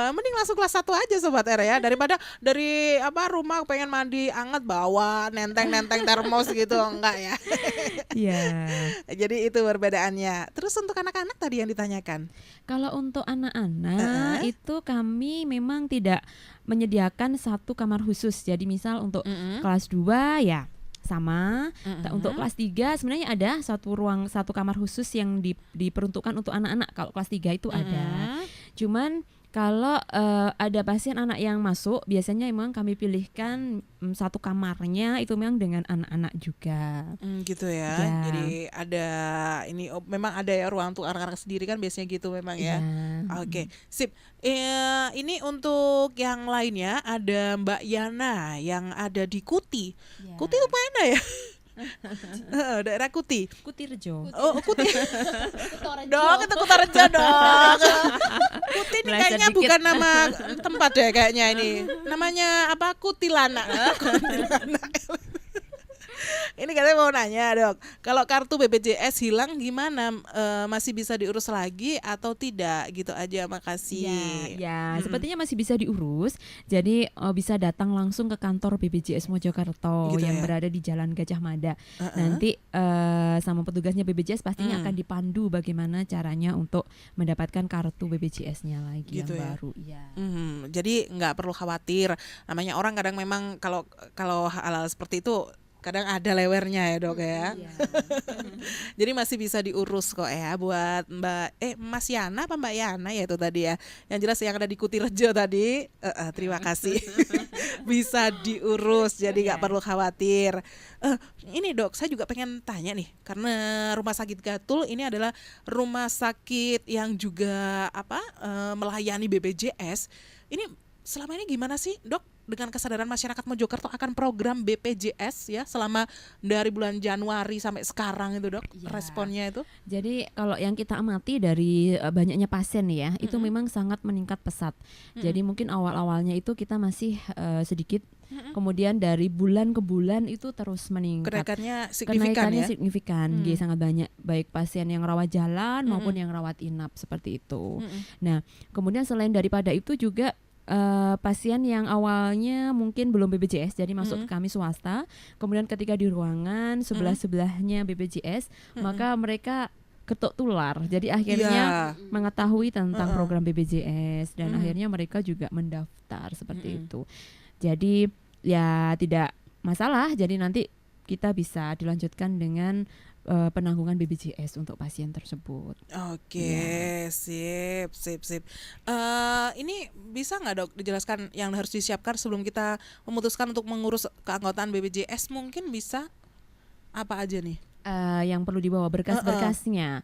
Mending langsung kelas 1 aja Sobat R ya, daripada dari rumah pengen mandi anget bawa nenteng termos gitu, enggak ya. Ya. Jadi itu perbedaannya. Terus untuk anak-anak tadi yang ditanyakan. Kalau untuk anak-anak itu kami memang tidak menyediakan satu kamar khusus. Jadi misal untuk kelas 2 ya sama. Untuk kelas 3 sebenarnya ada satu kamar khusus yang diperuntukkan untuk anak-anak. Kalau kelas 3 itu ada. Cuman kalau ada pasien anak yang masuk, biasanya memang kami pilihkan satu kamarnya itu memang dengan anak-anak juga. Gitu ya. Ya. Jadi ada memang ada ya ruang untuk anak-anak sendiri kan biasanya gitu memang ya. Ya. Oke, sip. Ini untuk yang lainnya ada Mbak Yana yang ada di Kuti. Ya. Kuti itu mana ya? Daerah Kuti. Kutirjo. Oh, Kuti. Kutorejo. Dok, itu Kutorejo dong. Kuti ini Meleset kayaknya dikit. bukan nama tempat ya kayaknya ini. Namanya apa? Kutilana. Kutilana. Ini katanya mau nanya Dok, kalau kartu BPJS hilang gimana? Masih bisa diurus lagi atau tidak? Gitu aja, makasih. Ya, sepertinya masih bisa diurus. Jadi bisa datang langsung ke kantor BPJS Mojokerto Gitu yang ya? berada di Jalan Gajah Mada. Nanti sama petugasnya BPJS pastinya akan dipandu bagaimana caranya untuk mendapatkan kartu BPJS-nya lagi Gitu yang ya? baru. Ya. Jadi nggak perlu khawatir. Namanya orang kadang memang kalau hal-hal seperti itu kadang ada lewernya ya Dok ya. Iya. Jadi masih bisa diurus kok ya buat Mas Yana apa Mbak Yana ya itu tadi ya. Yang jelas yang ada di Kutirejo tadi. Terima kasih. Bisa diurus jadi nggak perlu khawatir. Ini Dok, saya juga pengen tanya nih karena Rumah Sakit Gatul ini adalah rumah sakit yang juga melayani BPJS. Ini selama ini gimana sih Dok dengan kesadaran masyarakat Mojokerto akan program BPJS ya selama dari bulan Januari sampai sekarang itu Dok, Ya. responnya itu? Jadi kalau yang kita amati dari banyaknya pasien ya, itu memang sangat meningkat pesat. Jadi mungkin awal-awalnya itu kita masih sedikit, kemudian dari bulan ke bulan itu terus meningkat. Kenaikannya signifikan Kenaikannya ya? signifikan, sangat banyak, baik pasien yang rawat jalan maupun yang rawat inap seperti itu. Nah, kemudian selain daripada itu juga pasien yang awalnya mungkin belum BPJS, jadi masuk ke kami swasta, kemudian ketika di ruangan sebelah-sebelahnya BPJS, maka mereka ketuk tular. Jadi akhirnya mengetahui tentang program BPJS dan akhirnya mereka juga mendaftar seperti itu. Jadi ya tidak masalah. Jadi nanti kita bisa dilanjutkan dengan penanggungan BPJS untuk pasien tersebut. Oke, sip. Ini bisa nggak Dok dijelaskan yang harus disiapkan sebelum kita memutuskan untuk mengurus keanggotaan BPJS? Mungkin bisa apa aja nih? Yang perlu dibawa berkas-berkasnya,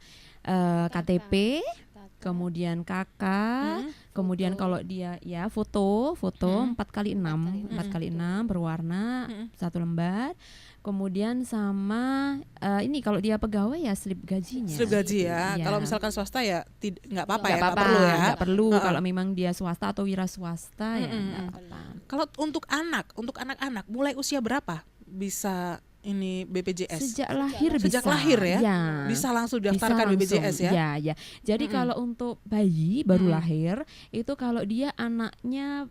KTP, kemudian kakak, kemudian kalau dia ya foto 4x6 berwarna satu lembar. Kemudian sama ini kalau dia pegawai ya slip gajinya. Slip gaji ya. Iya. Kalau misalkan swasta ya nggak apa-apa ya, Nggak nggak perlu ya. nggak perlu. Kalau memang dia swasta atau wira swasta ya nggak apa-apa. Kalau untuk anak-anak mulai usia berapa bisa ini BPJS? Sejak lahir Sejak bisa. lahir ya? Ya. Bisa langsung Bisa daftarkan langsung, BPJS ya? Ya. Jadi kalau untuk bayi baru lahir itu kalau dia anaknya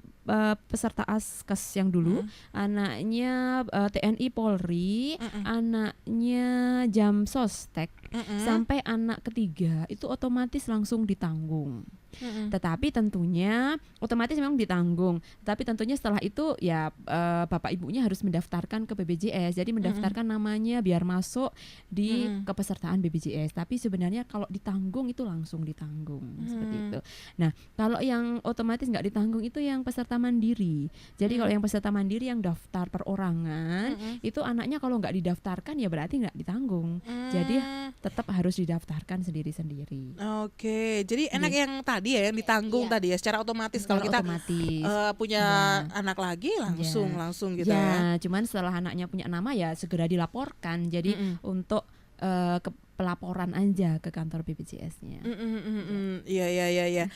peserta Askes yang dulu, anaknya TNI Polri, anaknya Jam Sostek, sampai anak ketiga itu otomatis langsung ditanggung. Tetapi tentunya otomatis memang ditanggung. Tapi tentunya setelah itu ya bapak ibunya harus mendaftarkan ke BPJS. Jadi mendaftarkan namanya biar masuk di kepesertaan BPJS. Tapi sebenarnya kalau ditanggung itu langsung ditanggung seperti itu. Nah, kalau yang otomatis nggak ditanggung itu yang peserta mandiri. Jadi kalau yang peserta mandiri yang daftar perorangan itu anaknya kalau nggak didaftarkan ya berarti nggak ditanggung. Jadi tetap harus didaftarkan sendiri-sendiri. Oke, jadi enak yang tadi ya, yang ditanggung tadi ya, secara otomatis kalau kita otomatis punya anak lagi langsung gitu ya. Cuman setelah anaknya punya nama ya segera dilaporkan. Jadi untuk pelaporan aja ke kantor BPJS-nya. Iya.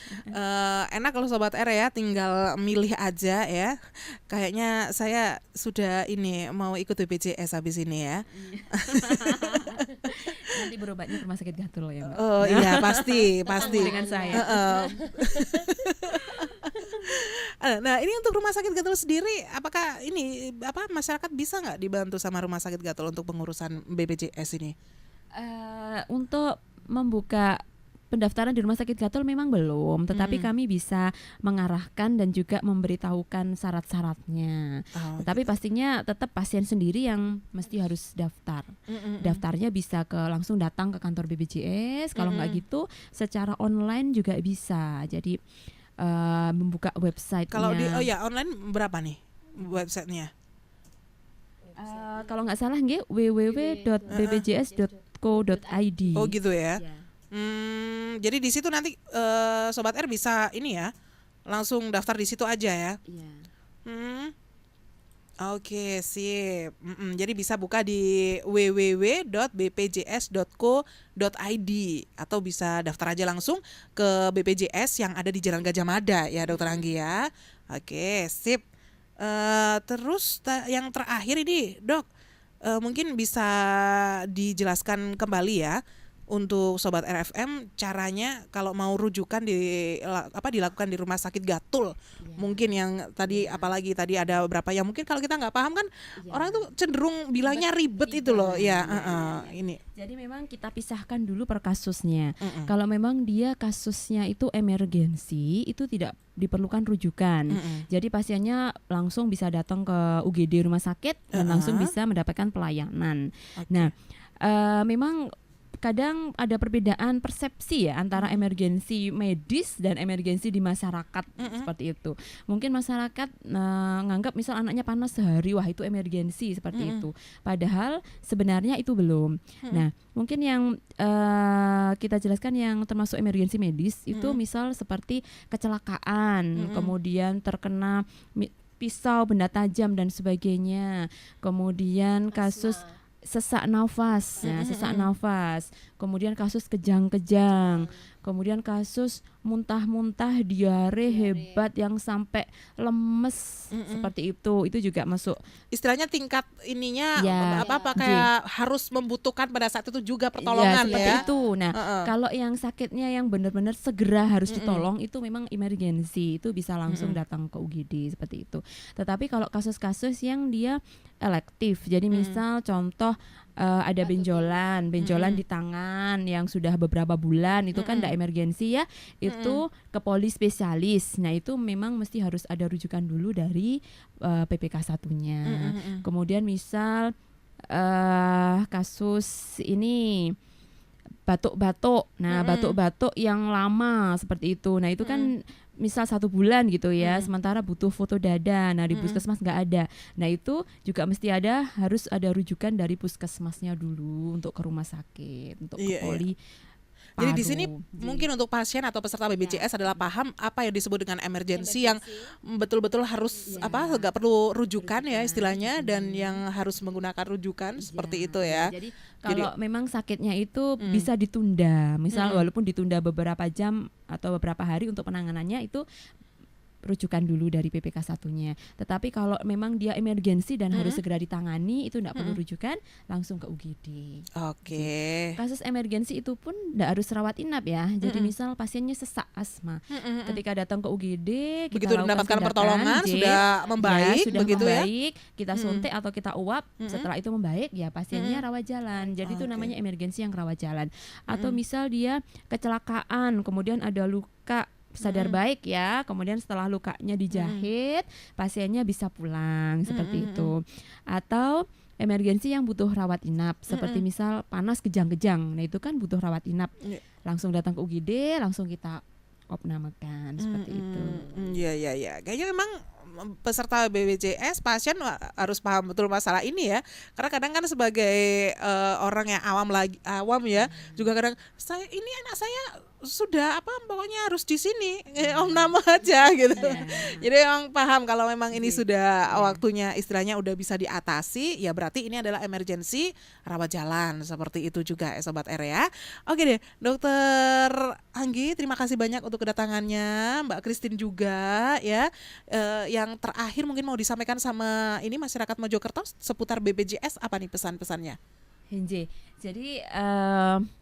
Enak kalau Sobat R ya, tinggal milih aja ya. Kayaknya saya sudah ini mau ikut BPJS habis ini ya. Nanti berobatnya ke rumah sakit Gatul ya, Mbak. Oh iya pasti. Dengan saya. Nah ini untuk rumah sakit Gatul sendiri, apakah ini masyarakat bisa nggak dibantu sama rumah sakit Gatul untuk pengurusan BPJS ini? Untuk membuka pendaftaran di rumah sakit Gatul memang belum, tetapi kami bisa mengarahkan dan juga memberitahukan syarat-syaratnya. Tetapi pastinya tetap pasien sendiri yang mesti harus daftar. Daftarnya bisa langsung datang ke kantor BPJS. Kalau nggak gitu, secara online juga bisa. Jadi membuka websitenya. Kalau di online berapa nih websitenya? Kalau nggak salah nggih www.bpjs.co.id. Oh gitu ya. Ya. Jadi di situ nanti Sobat R bisa ini ya, langsung daftar di situ aja ya. Iya. Oke, sip. Jadi bisa buka di www.bpjs.co.id atau bisa daftar aja langsung ke BPJS yang ada di Jalan Gajah Mada ya, Dokter Anggi ya. Oke, sip. Terus yang terakhir ini, Dok, mungkin bisa dijelaskan kembali ya untuk Sobat RFM caranya kalau mau rujukan dilakukan di rumah sakit Gatul. Mungkin yang tadi apalagi tadi ada beberapa yang mungkin kalau kita nggak paham kan orang tuh cenderung bilangnya ribet itu loh ya. Ini. Jadi memang kita pisahkan dulu per kasusnya. Kalau memang dia kasusnya itu emergensi, itu tidak diperlukan rujukan. Jadi pasiennya langsung bisa datang ke UGD rumah sakit dan langsung bisa mendapatkan pelayanan. Nah, memang kadang ada perbedaan persepsi ya antara emergensi medis dan emergensi di masyarakat seperti itu. Mungkin masyarakat nganggap misal anaknya panas sehari, wah itu emergensi seperti itu. Padahal sebenarnya itu belum. Nah, mungkin yang kita jelaskan yang termasuk emergensi medis itu misal seperti kecelakaan, kemudian terkena pisau, benda tajam dan sebagainya. Kemudian kasus sesak nafas, sesak nafas, kemudian kasus kejang-kejang, kemudian kasus muntah-muntah, diare hebat yang sampai lemes seperti itu juga masuk. Istilahnya tingkat ininya Ya, kayak harus membutuhkan pada saat itu juga pertolongan seperti ya. itu. Nah, kalau yang sakitnya yang benar-benar segera harus ditolong itu memang emergensi, itu bisa langsung datang ke UGD seperti itu. Tetapi kalau kasus-kasus yang dia elektif, jadi misal contoh ada benjolan di tangan yang sudah beberapa bulan, itu kan tidak emergensi ya, itu ke poli spesialis. Nah itu memang mesti harus ada rujukan dulu dari PPK 1-nya. Kemudian misal kasus ini batuk-batuk, nah batuk-batuk yang lama seperti itu, nah itu kan misal 1 bulan gitu ya, sementara butuh foto dada, nah di puskesmas nggak ada, nah itu juga mesti harus ada rujukan dari puskesmasnya dulu untuk ke rumah sakit, untuk ke poli. Jadi di sini paru. mungkin untuk pasien atau peserta BPJS adalah paham apa yang disebut dengan emergensi yang betul-betul harus nggak perlu rujukan ya istilahnya, dan yang harus menggunakan rujukan seperti itu ya. Jadi kalau memang sakitnya itu bisa ditunda, misal walaupun ditunda beberapa jam atau beberapa hari untuk penanganannya, itu rujukan dulu dari PPK 1-nya. Tetapi kalau memang dia emergensi dan harus segera ditangani, itu tidak perlu rujukan, langsung ke UGD. Oke. Kasus emergensi itu pun tidak harus rawat inap ya. Jadi misal pasiennya sesak asma, ketika datang ke UGD, kita Begitu lakukan mendapatkan tindakan, pertolongan J, sudah membaik, sudah begitu ya. membaik, kita suntik atau kita uap, setelah itu membaik ya pasiennya rawat jalan. Jadi itu namanya emergensi yang rawat jalan. Atau misal dia kecelakaan, kemudian ada luka, sadar baik ya, kemudian setelah lukanya dijahit, pasiennya bisa pulang seperti itu. Atau emergensi yang butuh rawat inap, seperti misal panas kejang-kejang, nah itu kan butuh rawat inap, langsung datang ke UGD, langsung kita opnamakan seperti itu. Iya. Kayaknya memang peserta BPJS pasien harus paham betul masalah ini ya. Karena kadang kan sebagai orang yang awam ya, juga kadang ini anak saya sudah pokoknya harus di sini om nama aja gitu. Jadi emang paham kalau memang ini sudah waktunya istilahnya udah bisa diatasi, ya berarti ini adalah emergensi rawat jalan, seperti itu juga ya Sobat R ya. Oke deh, Dokter Anggi, terima kasih banyak untuk kedatangannya, Mbak Christine juga ya. Yang terakhir mungkin mau disampaikan sama ini masyarakat Mojokerto seputar BPJS, apa nih pesan-pesannya? Henje. Jadi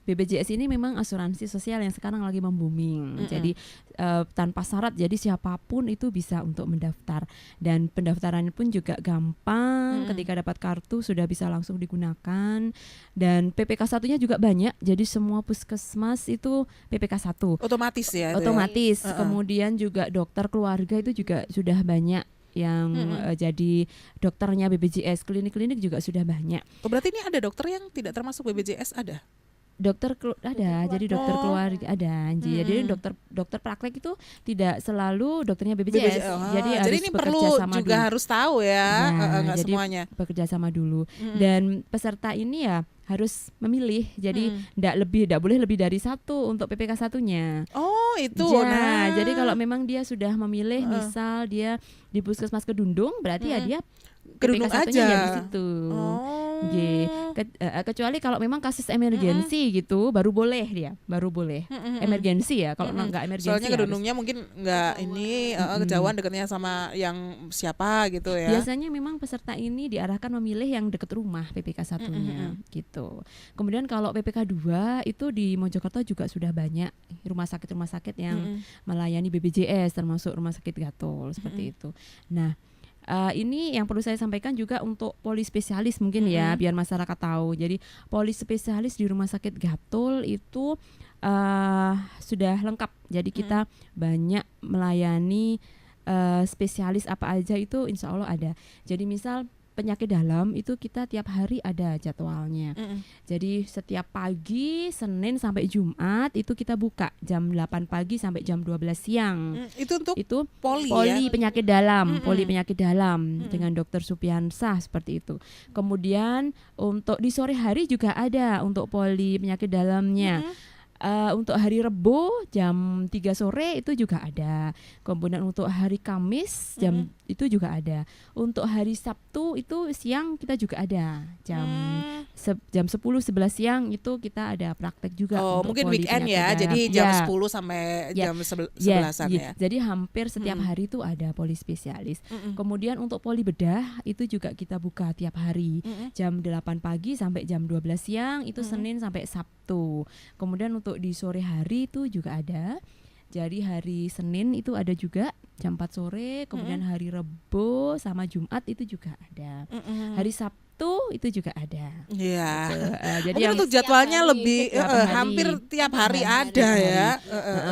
BPJS ini memang asuransi sosial yang sekarang lagi membooming. Jadi tanpa syarat, jadi siapapun itu bisa untuk mendaftar, dan pendaftarannya pun juga gampang. Ketika dapat kartu sudah bisa langsung digunakan, dan PPK 1-nya juga banyak. Jadi semua puskesmas itu PPK 1. Otomatis ya. Otomatis. Ya? Kemudian juga dokter keluarga itu juga sudah banyak yang jadi dokternya BPJS, klinik-klinik juga sudah banyak. Oh, berarti ini ada dokter yang tidak termasuk BPJS ada? Ada, jadi dokter keluarga ada. Jadi dokter praktek itu tidak selalu dokternya BPJS. Jadi harus ini bekerja perlu sama juga dulu. harus tahu ya, nggak jadi semuanya. Bekerja sama dulu. Dan peserta ini ya harus memilih. Jadi tidak boleh lebih dari satu untuk PPK 1-nya. Oh, itu. Ya, jadi kalau memang dia sudah memilih, misal dia di Puskesmas Kedundung, berarti ya dia Kedundung PPK 1-nya aja. ya di situ. Kecuali kalau memang kasus emergensi gitu, baru boleh dia, emergensi ya. Kalau nggak emergensi, soalnya Kedundungnya mungkin nggak ini kejauhan dekatnya sama yang siapa gitu ya. Biasanya memang peserta ini diarahkan memilih yang dekat rumah PPK 1-nya gitu. Kemudian kalau PPK 2 itu di Mojokerto juga sudah banyak rumah sakit yang melayani BPJS, termasuk Rumah Sakit Gatol seperti itu. Nah, ini yang perlu saya sampaikan juga untuk polispesialis mungkin ya, biar masyarakat tahu. Jadi polispesialis di Rumah Sakit Gatol itu sudah lengkap. Jadi kita banyak melayani spesialis apa aja itu insya Allah ada. Jadi misal penyakit dalam itu kita tiap hari ada jadwalnya. Jadi setiap pagi Senin sampai Jumat itu kita buka jam 8 pagi sampai jam 12 siang. Itu poli ya? Penyakit dalam, poli penyakit dalam dengan Dokter Supiansah seperti itu. Kemudian untuk di sore hari juga ada untuk poli penyakit dalamnya. Untuk hari Rebo jam 3 sore itu juga ada. Kemudian untuk hari Kamis jam itu juga ada. Untuk hari Sabtu itu siang kita juga ada. Jam 10-11 siang itu kita ada praktek juga. Oh, mungkin weekend ya. Dalam. Jadi jam 10 sampai jam 11-an ya. Jadi hampir setiap hari itu ada poli spesialis. Kemudian untuk poli bedah itu juga kita buka tiap hari. Jam 8 pagi sampai jam 12 siang itu Senin sampai Sabtu. Kemudian untuk di sore hari itu juga ada. Jadi hari Senin itu ada juga jam 4 sore, kemudian hari Rebo sama Jumat itu juga ada. Hari Sabtu itu juga ada. Iya. Jadi mungkin untuk jadwalnya lebih hampir tiap hari ada ya.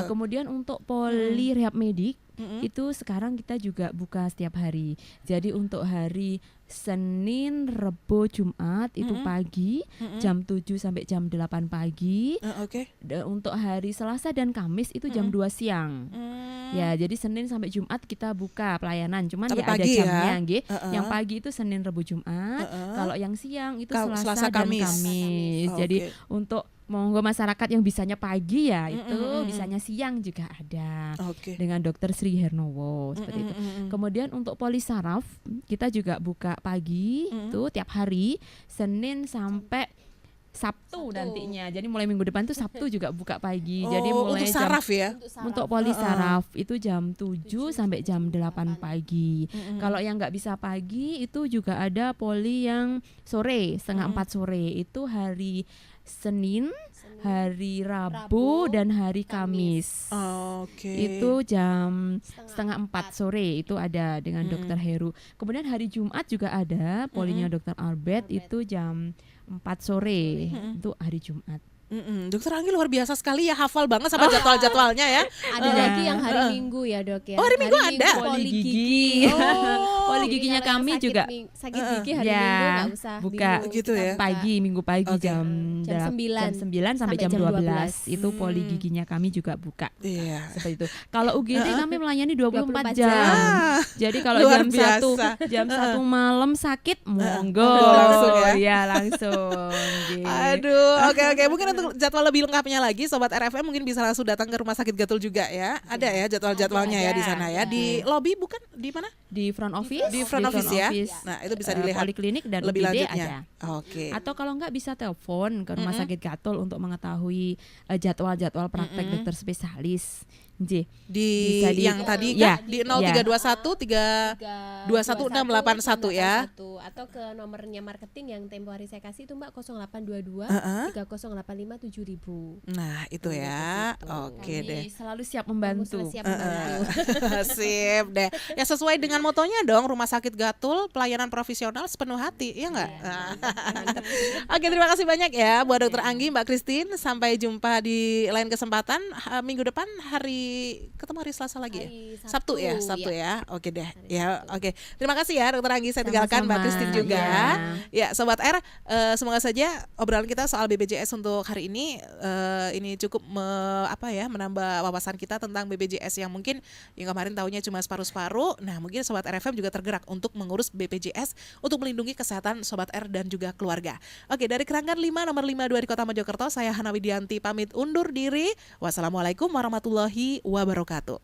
Kemudian untuk poli rehab medik itu sekarang kita juga buka setiap hari. Jadi untuk hari Senin, Rebo, Jumat itu pagi jam 7 sampai jam 8 pagi. Untuk hari Selasa dan Kamis itu jam 2 siang. Ya, jadi Senin sampai Jumat kita buka pelayanan. Cuman tapi ya ada pagi jamnya, ya? Yang pagi itu Senin, Rebo, Jumat. Kalau yang siang itu Selasa dan Kamis. Jadi untuk monggo masyarakat yang bisanya pagi ya itu Mm-mm. bisanya siang juga ada Oke. dengan Dokter Sri Hernowo seperti itu. Mm-mm. Kemudian untuk polisaraf kita juga buka pagi itu tiap hari Senin sampai Sabtu nantinya. Jadi mulai minggu depan tuh Sabtu juga buka pagi. Jadi Oh, mulai untuk jam saraf ya. untuk polisaraf itu jam 7 sampai jam 8 pagi. Kalau yang nggak bisa pagi itu juga ada poli yang sore, setengah 4 sore. Itu hari Senin, hari Rabu dan hari Kamis. Oke. Itu jam setengah 4 sore itu ada dengan Dokter Heru. Kemudian hari Jumat juga ada polinya Dokter Albert itu jam 4 sore. Itu hari Jumat. Dokter Anggi luar biasa sekali ya, hafal banget sama jadwal-jadwalnya ya. Ada lagi yang hari Minggu ya dok ya. Oh, hari Minggu ada? poli Poli gigi. gigi. Oh, Poli Jadi giginya kalau yang kami sakit juga sakit gigi hari Ya, Minggu nggak usah buka. bingung, Gitu kita ya. buka. Pagi minggu pagi Oke. jam Jam 9 sampai jam 12 itu poli Hmm. giginya kami juga buka. Iya. Seperti itu. Kalau UGD kami melayani 24 24 jam. Ah, Jadi kalau luar jam biasa. 1 malam sakit monggo. monggo langsung ya. Iya, langsung. Gitu. Aduh, oke. Mungkin untuk jadwal lebih lengkapnya lagi, Sobat RFM mungkin bisa langsung datang ke Rumah Sakit Gatul juga ya. Ada ya jadwal-jadwalnya ya di sana ya. Di lobby bukan di mana? Di front office. Di front office ya. Nah, itu bisa dilihat Poliklinik dan lebih UGD lanjutnya. ada. Oke. Atau kalau nggak bisa telepon ke Rumah Sakit Gatul untuk mengetahui jadwal-jadwal praktek dokter spesialis. J. Di Bisa yang tadi ya, kan di 0321 321 ya. Atau ke nomornya marketing yang tempo hari saya kasih itu Mbak 0822 3085 7000. Nah, itu ya. Oke Kami deh. selalu siap Kamu membantu. sudah siap membantu. Sip deh. Ya sesuai dengan motonya dong, Rumah Sakit Gatul, pelayanan profesional sepenuh hati, ya enggak? Oke, terima kasih banyak ya buat Dokter Anggi, Mbak Christine. Sampai jumpa di lain kesempatan minggu depan ketemu hari Selasa lagi ya? Hari Sabtu ya, Sabtu, Sabtu ya. Oke deh. Ya, oke. Terima kasih ya Dokter Anggi. Saya tinggalkan Mbak Sama-sama. Christine juga. Ya. Ya, Sobat R, semoga saja obrolan kita soal BPJS untuk hari ini cukup menambah wawasan kita tentang BPJS yang mungkin yang kemarin tahunya cuma separuh-separuh. Nah, mungkin Sobat RFM juga tergerak untuk mengurus BPJS untuk melindungi kesehatan Sobat R dan juga keluarga. Oke, dari Keranggan 5 nomor 52 di Kota Mojokerto, saya Hana Widianti pamit undur diri. Wassalamualaikum warahmatullahi wabarakatuh.